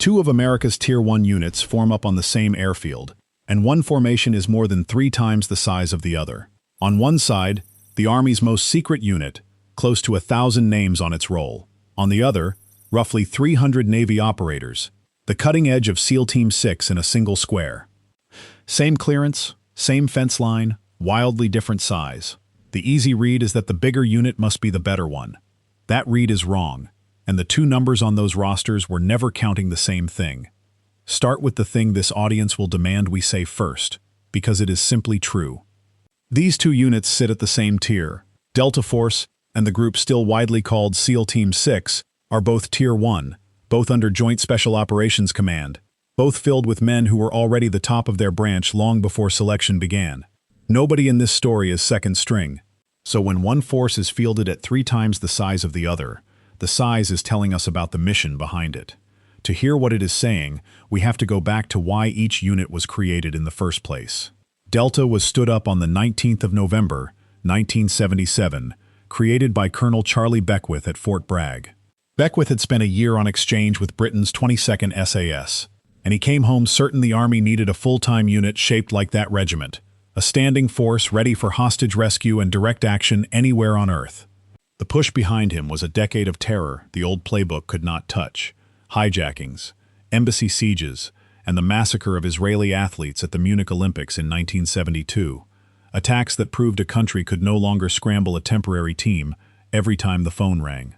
Two of America's Tier 1 units form up on the same airfield, and one formation is more than 3 times the size of the other. On one side, the Army's most secret unit, close to 1,000 names on its roll. On the other, roughly 300 Navy operators, the cutting edge of SEAL Team 6 in a single square. Same clearance, same fence line, wildly different size. The easy read is that the bigger unit must be the better one. That read is wrong, and the two numbers on those rosters were never counting the same thing. Start with the thing this audience will demand we say first, because it is simply true. These two units sit at the same tier. Delta Force and the group still widely called SEAL Team 6 are both Tier 1, both under Joint Special Operations Command, both filled with men who were already the top of their branch long before selection began. Nobody in this story is second string, so when one force is fielded at 3 times the size of the other, the size is telling us about the mission behind it. To hear what it is saying, we have to go back to why each unit was created in the first place. Delta was stood up on the 19th of November, 1977, created by Colonel Charlie Beckwith at Fort Bragg. Beckwith had spent a year on exchange with Britain's 22nd SAS, and he came home certain the Army needed a full-time unit shaped like that regiment, a standing force ready for hostage rescue and direct action anywhere on Earth. The push behind him was a decade of terror the old playbook could not touch: hijackings, embassy sieges, and the massacre of Israeli athletes at the Munich Olympics in 1972, attacks that proved a country could no longer scramble a temporary team every time the phone rang.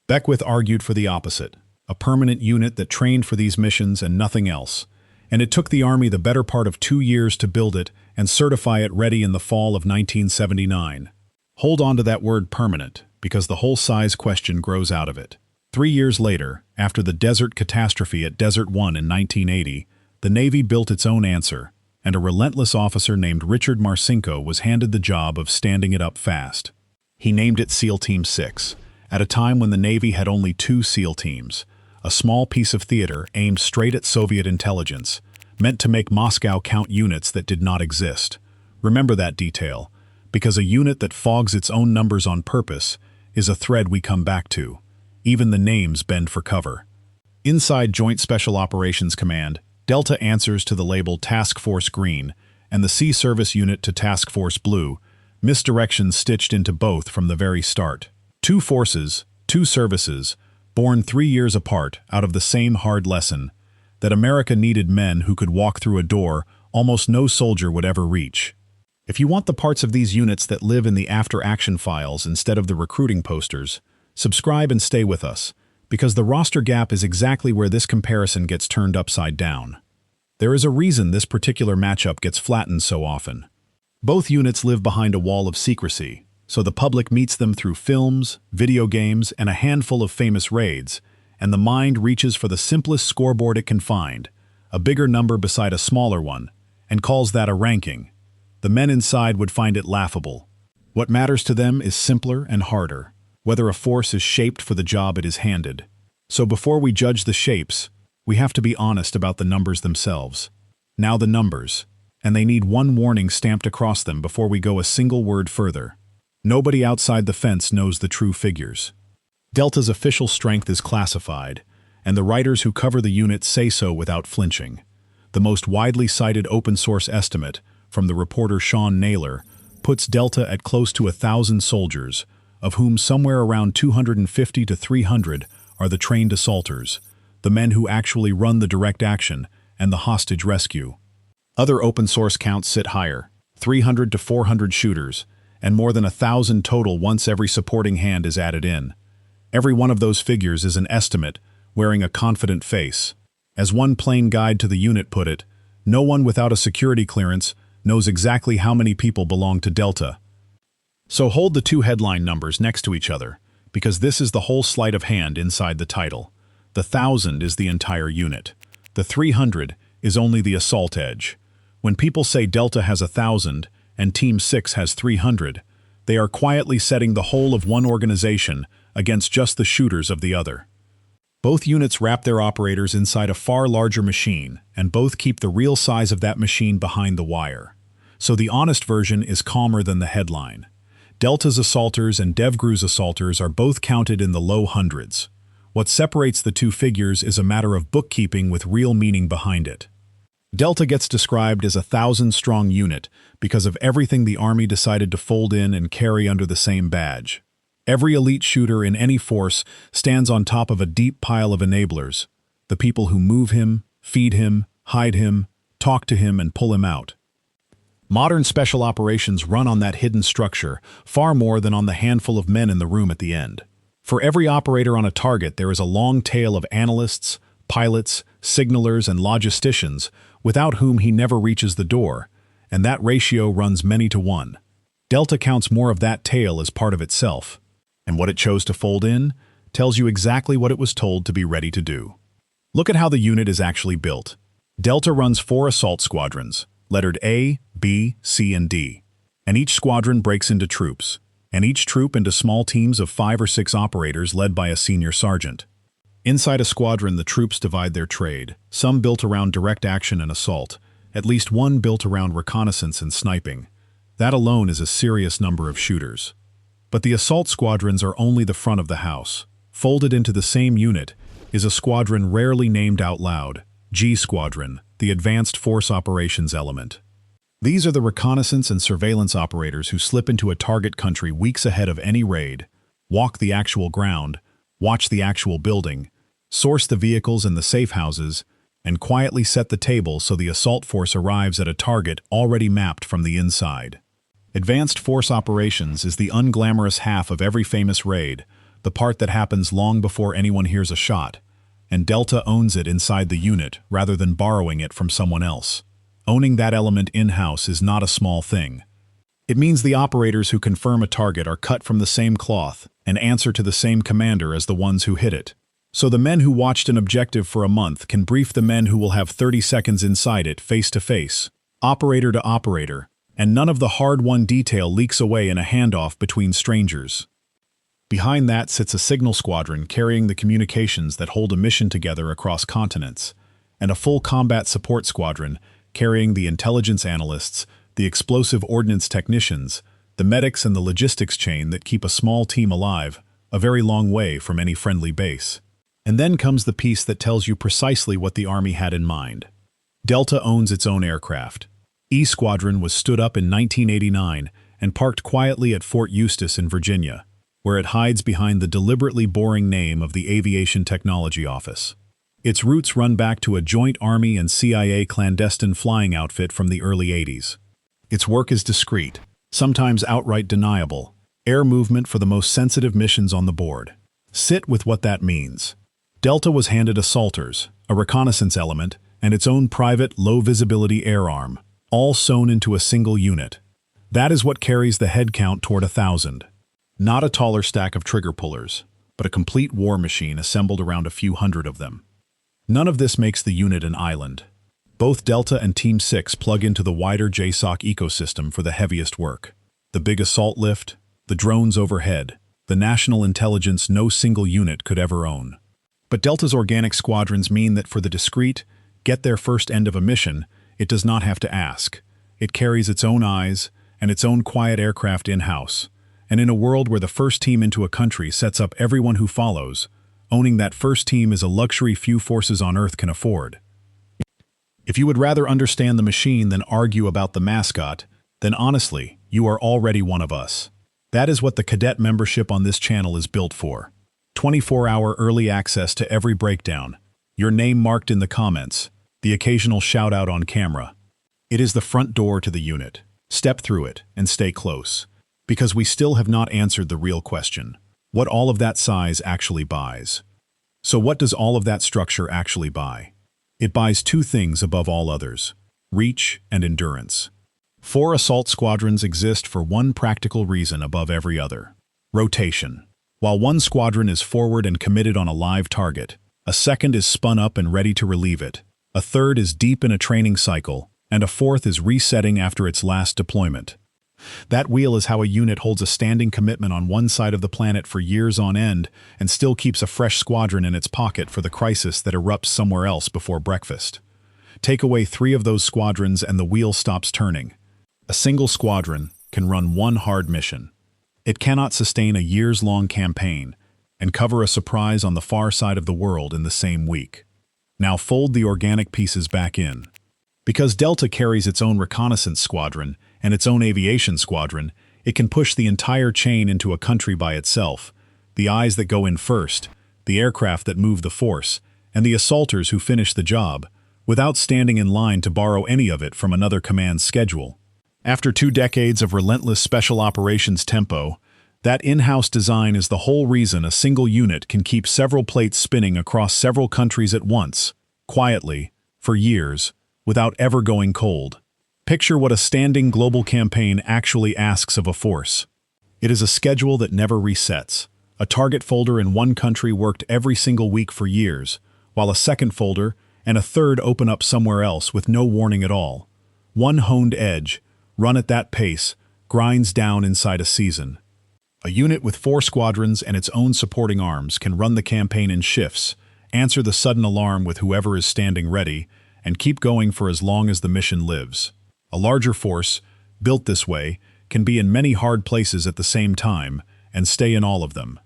Beckwith argued for the opposite, a permanent unit that trained for these missions and nothing else, and it took the Army the better part of 2 years to build it and certify it ready in the fall of 1979. Hold on to that word permanent, because the whole size question grows out of it. 3 years later, after the desert catastrophe at Desert 1 in 1980, the Navy built its own answer, and a relentless officer named Richard Marcinko was handed the job of standing it up fast. He named it SEAL Team 6, at a time when the Navy had only 2 SEAL teams, a small piece of theater aimed straight at Soviet intelligence, meant to make Moscow count units that did not exist. Remember that detail, because a unit that fogs its own numbers on purpose is a thread we come back to. Even the names bend for cover. Inside Joint Special Operations Command, Delta answers to the label Task Force Green, and the Sea Service Unit to Task Force Blue, misdirections stitched into both from the very start. 2 forces, 2 services, born 3 years apart out of the same hard lesson, that America needed men who could walk through a door almost no soldier would ever reach. If you want the parts of these units that live in the after-action files instead of the recruiting posters, subscribe and stay with us, because the roster gap is exactly where this comparison gets turned upside down. There is a reason this particular matchup gets flattened so often. Both units live behind a wall of secrecy, so the public meets them through films, video games, and a handful of famous raids, and the mind reaches for the simplest scoreboard it can find, a bigger number beside a smaller one, and calls that a ranking. The men inside would find it laughable. What matters to them is simpler and harder, whether a force is shaped for the job it is handed. So before we judge the shapes, we have to be honest about the numbers themselves. Now the numbers, and they need one warning stamped across them before we go a single word further. Nobody outside the fence knows the true figures. Delta's official strength is classified, and the writers who cover the unit say so without flinching. The most widely cited open-source estimate, from the reporter Sean Naylor, puts Delta at close to 1,000 soldiers, of whom somewhere around 250 to 300 are the trained assaulters, the men who actually run the direct action and the hostage rescue. Other open-source counts sit higher, 300 to 400 shooters, and more than 1,000 total once every supporting hand is added in. Every one of those figures is an estimate, wearing a confident face. As one plain guide to the unit put it, no one without a security clearance knows exactly how many people belong to Delta. So hold the 2 headline numbers next to each other, because this is the whole sleight of hand inside the title. The 1,000 is the entire unit. The 300 is only the assault edge. When people say Delta has 1,000 and Team 6 has 300, they are quietly setting the whole of one organization against just the shooters of the other. Both units wrap their operators inside a far larger machine, and both keep the real size of that machine behind the wire. So the honest version is calmer than the headline. Delta's assaulters and DevGrew's assaulters are both counted in the low hundreds. What separates the two figures is a matter of bookkeeping with real meaning behind it. Delta gets described as a 1,000-strong unit because of everything the Army decided to fold in and carry under the same badge. Every elite shooter in any force stands on top of a deep pile of enablers, the people who move him, feed him, hide him, talk to him, and pull him out. Modern special operations run on that hidden structure far more than on the handful of men in the room at the end. For every operator on a target, there is a long tail of analysts, pilots, signalers, and logisticians without whom he never reaches the door, and that ratio runs many to one. Delta counts more of that tail as part of itself, and what it chose to fold in tells you exactly what it was told to be ready to do. Look at how the unit is actually built. Delta runs 4 assault squadrons, lettered A, B, C, and D, and each squadron breaks into troops, and each troop into small teams of 5 or 6 operators led by a senior sergeant. Inside a squadron, the troops divide their trade, some built around direct action and assault, at least one built around reconnaissance and sniping. That alone is a serious number of shooters. But the assault squadrons are only the front of the house. Folded into the same unit is a squadron rarely named out loud, G Squadron, the Advanced Force Operations element. These are the reconnaissance and surveillance operators who slip into a target country weeks ahead of any raid, walk the actual ground, watch the actual building, source the vehicles and the safe houses, and quietly set the table so the assault force arrives at a target already mapped from the inside. Advanced Force Operations is the unglamorous half of every famous raid, the part that happens long before anyone hears a shot, and Delta owns it inside the unit rather than borrowing it from someone else. Owning that element in-house is not a small thing. It means the operators who confirm a target are cut from the same cloth and answer to the same commander as the ones who hit it. So the men who watched an objective for a month can brief the men who will have 30 seconds inside it face to face, operator to operator, and none of the hard-won detail leaks away in a handoff between strangers. Behind that sits a signal squadron carrying the communications that hold a mission together across continents, and a full combat support squadron carrying the intelligence analysts, the explosive ordnance technicians, the medics, and the logistics chain that keep a small team alive, a very long way from any friendly base. And then comes the piece that tells you precisely what the Army had in mind. Delta owns its own aircraft. E Squadron was stood up in 1989 and parked quietly at Fort Eustis in Virginia, where it hides behind the deliberately boring name of the Aviation Technology Office. Its roots run back to a joint Army and CIA clandestine flying outfit from the early 80s. Its work is discreet, sometimes outright deniable, air movement for the most sensitive missions on the board. Sit with what that means. Delta was handed assaulters, a reconnaissance element, and its own private, low-visibility air arm, all sewn into a single unit. That is what carries the head count toward 1,000. Not a taller stack of trigger pullers, but a complete war machine assembled around a few hundred of them. None of this makes the unit an island. Both Delta and Team 6 plug into the wider JSOC ecosystem for the heaviest work. The big assault lift, the drones overhead, the national intelligence no single unit could ever own. But Delta's organic squadrons mean that for the discreet, get their first end of a mission, it does not have to ask. It carries its own eyes and its own quiet aircraft in-house. And in a world where the first team into a country sets up everyone who follows, owning that first team is a luxury few forces on Earth can afford. If you would rather understand the machine than argue about the mascot, then honestly, you are already one of us. That is what the cadet membership on this channel is built for. 24-hour early access to every breakdown, your name marked in the comments, the occasional shout-out on camera. It is the front door to the unit. Step through it and stay close. Because we still have not answered the real question, what all of that size actually buys. So what does all of that structure actually buy? It buys 2 things above all others: reach and endurance. 4 assault squadrons exist for one practical reason above every other: rotation. While one squadron is forward and committed on a live target, a second is spun up and ready to relieve it, a third is deep in a training cycle, and a fourth is resetting after its last deployment. That wheel is how a unit holds a standing commitment on one side of the planet for years on end and still keeps a fresh squadron in its pocket for the crisis that erupts somewhere else before breakfast. Take away 3 of those squadrons and the wheel stops turning. A single squadron can run one hard mission. It cannot sustain a years-long campaign, and cover a surprise on the far side of the world in the same week. Now fold the organic pieces back in. Because Delta carries its own reconnaissance squadron and its own aviation squadron, it can push the entire chain into a country by itself. The eyes that go in first, the aircraft that move the force, and the assaulters who finish the job, without standing in line to borrow any of it from another command's schedule. After 2 decades of relentless special operations tempo, that in-house design is the whole reason a single unit can keep several plates spinning across several countries at once, quietly, for years, without ever going cold. Picture what a standing global campaign actually asks of a force. It is a schedule that never resets. A target folder in one country worked every single week for years, while a second folder and a third open up somewhere else with no warning at all. One honed edge, run at that pace, grinds down inside a season. A unit with 4 squadrons and its own supporting arms can run the campaign in shifts, answer the sudden alarm with whoever is standing ready, and keep going for as long as the mission lives. A larger force, built this way, can be in many hard places at the same time and stay in all of them.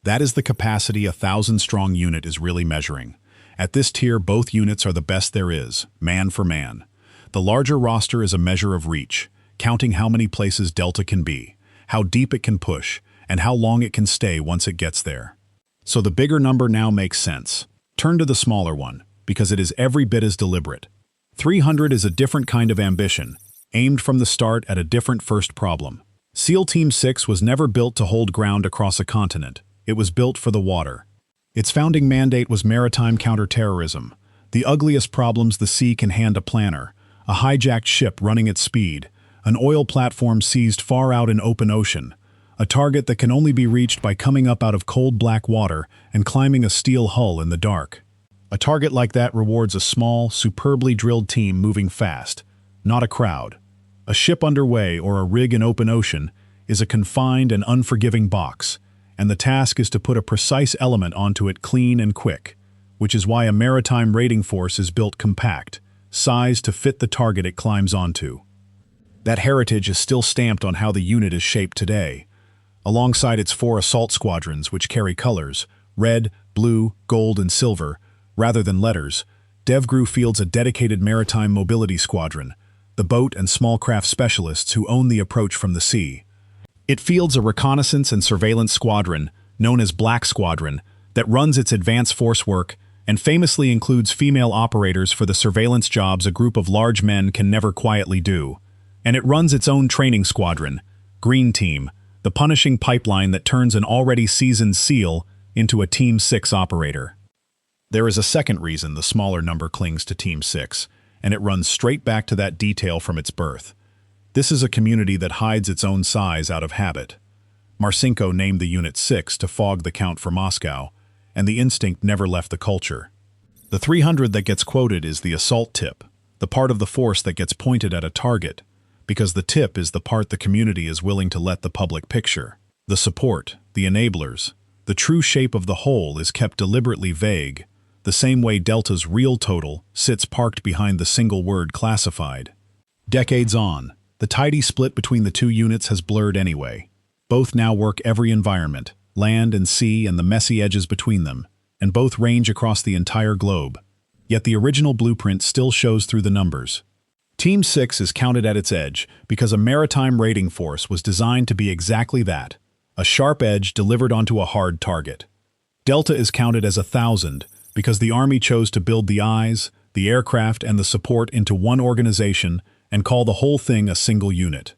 That is the capacity a 1,000-strong unit is really measuring. At this tier, both units are the best there is, man for man. The larger roster is a measure of reach, counting how many places Delta can be, how deep it can push, and how long it can stay once it gets there. So the bigger number now makes sense. Turn to the smaller one, because it is every bit as deliberate. 300 is a different kind of ambition, aimed from the start at a different first problem. SEAL Team 6 was never built to hold ground across a continent. It was built for the water. Its founding mandate was maritime counterterrorism, the ugliest problems the sea can hand a planner, a hijacked ship running at speed, an oil platform seized far out in open ocean, a target that can only be reached by coming up out of cold black water and climbing a steel hull in the dark. A target like that rewards a small, superbly drilled team moving fast, not a crowd. A ship underway or a rig in open ocean is a confined and unforgiving box, and the task is to put a precise element onto it clean and quick, which is why a maritime raiding force is built compact, sized to fit the target it climbs onto. That heritage is still stamped on how the unit is shaped today. Alongside its 4 assault squadrons, which carry colors, red, blue, gold, and silver, rather than letters, DevGru fields a dedicated maritime mobility squadron, the boat and small craft specialists who own the approach from the sea. It fields a reconnaissance and surveillance squadron, known as Black Squadron, that runs its advanced force work and famously includes female operators for the surveillance jobs a group of large men can never quietly do. And it runs its own training squadron, Green Team, the punishing pipeline that turns an already seasoned SEAL into a Team 6 operator. There is a second reason the smaller number clings to Team 6, and it runs straight back to that detail from its birth. This is a community that hides its own size out of habit. Marcinko named the unit 6 to fog the count for Moscow, and the instinct never left the culture. The 300 that gets quoted is the assault tip, the part of the force that gets pointed at a target, because the tip is the part the community is willing to let the public picture. The support, the enablers, the true shape of the whole is kept deliberately vague, the same way Delta's real total sits parked behind the single word classified. Decades on, the tidy split between the 2 units has blurred anyway. Both now work every environment, land and sea and the messy edges between them, and both range across the entire globe. Yet the original blueprint still shows through the numbers. Team 6 is counted at its edge because a maritime raiding force was designed to be exactly that, a sharp edge delivered onto a hard target. Delta is counted as 1,000 because the Army chose to build the eyes, the aircraft, and the support into one organization and call the whole thing a single unit.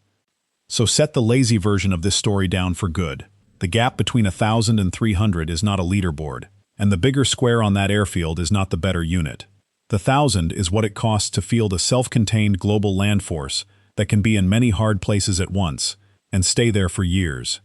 So set the lazy version of this story down for good. The gap between 1,000 and 300 is not a leaderboard, and the bigger square on that airfield is not the better unit. The 1,000 is what it costs to field a self-contained global land force that can be in many hard places at once and stay there for years.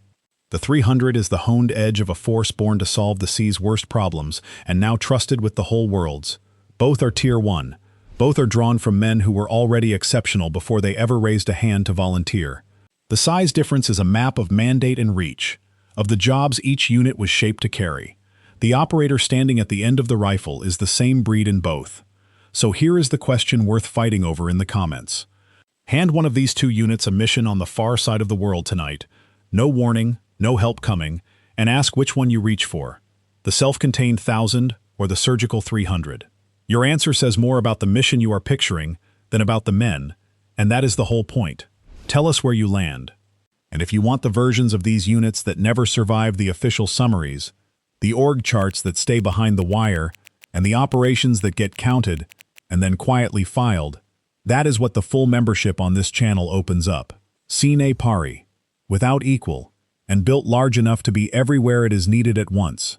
The 300 is the honed edge of a force born to solve the sea's worst problems and now trusted with the whole world's. Both are Tier 1. Both are drawn from men who were already exceptional before they ever raised a hand to volunteer. The size difference is a map of mandate and reach, of the jobs each unit was shaped to carry. The operator standing at the end of the rifle is the same breed in both. So here is the question worth fighting over in the comments. Hand one of these 2 units a mission on the far side of the world tonight. No warning, no help coming, and ask which one you reach for, the self-contained 1,000 or the surgical 300. Your answer says more about the mission you are picturing than about the men, and that is the whole point. Tell us where you land. And if you want the versions of these units that never survive the official summaries, the org charts that stay behind the wire, and the operations that get counted and then quietly filed, that is what the full membership on this channel opens up. Sine pari, without equal, and built large enough to be everywhere it is needed at once.